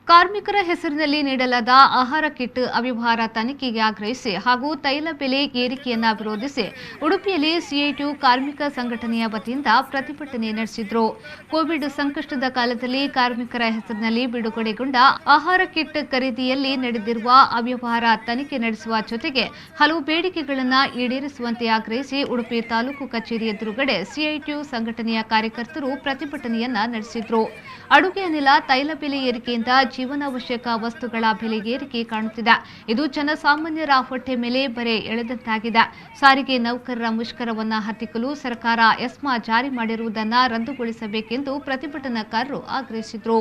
ಕಾರ್ಮಿಕರ ಹೆಸರಿನಲ್ಲಿ ನೀಡಲಾದ ಆಹಾರ ಕಿಟ್ ಅವ್ಯವಹಾರ ತನಿಖೆಗೆ ಆಗ್ರಹಿಸಿ ಹಾಗೂ ತೈಲ ಬೆಲೆ ಏರಿಕೆಯನ್ನ ವಿರೋಧಿಸಿ ಉಡುಪಿಯಲ್ಲಿ ಸಿಐಟಿಯು ಕಾರ್ಮಿಕ ಸಂಘಟನೆಯ ವತಿಯಿಂದ ಪ್ರತಿಭಟನೆ ನಡೆಸಿದರು. ಕೋವಿಡ್ ಸಂಕಷ್ಟದ ಕಾಲದಲ್ಲಿ ಕಾರ್ಮಿಕರ ಹೆಸರಿನಲ್ಲಿ ಬಿಡುಗಡೆಗೊಂಡ ಆಹಾರ ಕಿಟ್ ಖರೀದಿಯಲ್ಲಿ ನಡೆದಿರುವ ಅವ್ಯವಹಾರ ತನಿಖೆ ನಡೆಸುವ ಜೊತೆಗೆ ಹಲವು ಬೇಡಿಕೆಗಳನ್ನು ಈಡೇರಿಸುವಂತೆ ಆಗ್ರಹಿಸಿ ಉಡುಪಿ ತಾಲೂಕು ಕಚೇರಿ ಎದುರುಗಡೆ ಸಿಐಟಿಯು ಸಂಘಟನೆಯ ಕಾರ್ಯಕರ್ತರು ಪ್ರತಿಭಟನೆಯನ್ನ ನಡೆಸಿದರು. ಅಡುಗೆ ಅನಿಲ, ತೈಲ ಬೆಲೆ ಏರಿಕೆಯಿಂದ ಜೀವನಾವಶ್ಯಕ ವಸ್ತುಗಳ ಬೆಲೆ ಏರಿಕೆ ಕಾಣುತ್ತಿದೆ. ಇದು ಜನಸಾಮಾನ್ಯರ ಹೊಟ್ಟೆ ಮೇಲೆ ಬರೆ ಎಳೆದಂತಾಗಿದೆ. ಸಾರಿಗೆ ನೌಕರರ ಮುಷ್ಕರವನ್ನು ಹತ್ತಿಕ್ಕಲು ಸರ್ಕಾರ ಎಸ್ಮಾ ಜಾರಿ ಮಾಡಿರುವುದನ್ನು ರದ್ದುಗೊಳಿಸಬೇಕೆಂದು ಪ್ರತಿಭಟನಾಕಾರರು ಆಗ್ರಹಿಸಿದರು.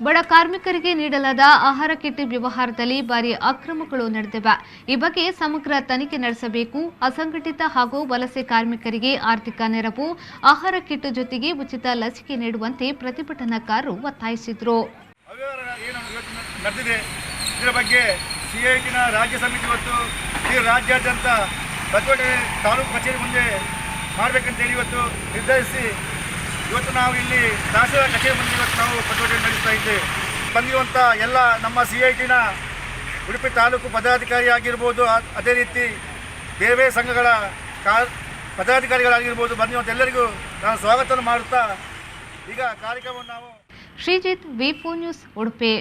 ಬಡ ಕಾರ್ಮಿಕರಿಗೆ ನೀಡಲಾದ ಆಹಾರ ಕಿಟ್ ವ್ಯವಹಾರದಲ್ಲಿ ಭಾರಿ ಅಕ್ರಮಗಳು ನಡೆದಿವೆ. ಈ ಬಗ್ಗೆ ಸಮಗ್ರ ತನಿಖೆ ನಡೆಸಬೇಕು. ಅಸಂಘಟಿತ ಹಾಗೂ ವಲಸೆ ಕಾರ್ಮಿಕರಿಗೆ ಆರ್ಥಿಕ ನೆರವು, ಆಹಾರ ಕಿಟ್ ಜೊತೆಗೆ ಉಚಿತ ಲಸಿಕೆ ನೀಡುವಂತೆ ಪ್ರತಿಭಟನಾಕಾರರು ಒತ್ತಾಯಿಸಿದರು. ನಡೆದಿದೆ. ಇದರ ಬಗ್ಗೆ ಸಿಐಟಿನ ರಾಜ್ಯ ಸಮಿತಿ ಇವತ್ತು ಈ ರಾಜ್ಯಾದ್ಯಂತ ಪ್ರತಿಭಟನೆ ತಾಲೂಕು ಕಚೇರಿ ಮುಂದೆ ಮಾಡಬೇಕಂತೇಳಿ ಇವತ್ತು ನಿರ್ಧರಿಸಿ ಇವತ್ತು ನಾವು ಇಲ್ಲಿ ತಹಸೀಲ್ದಾರ್ ಕಚೇರಿ ಮುಂದೆ ಇವತ್ತು ನಾವು ಪ್ರತಿಭಟನೆ ನಡೆಸ್ತಾ ಇದ್ದೇವೆ. ಬಂದಿರುವಂಥ ಎಲ್ಲ ನಮ್ಮ ಸಿಐಟಿನ ಉಡುಪಿ ತಾಲೂಕು ಪದಾಧಿಕಾರಿ ಆಗಿರ್ಬೋದು, ಅದೇ ರೀತಿ ಬೇರೆ ಬೇರೆ ಸಂಘಗಳ ಪದಾಧಿಕಾರಿಗಳಾಗಿರ್ಬೋದು, ಬಂದಿರುವಂಥ ಎಲ್ಲರಿಗೂ ನಾನು ಸ್ವಾಗತವನ್ನು ಮಾಡುತ್ತಾ ಈಗ ಕಾರ್ಯಕ್ರಮವನ್ನು ನಾವು ಶ್ರೀಜಿತ್, ವಿ4 ನ್ಯೂಸ್, ಉಡುಪಿ.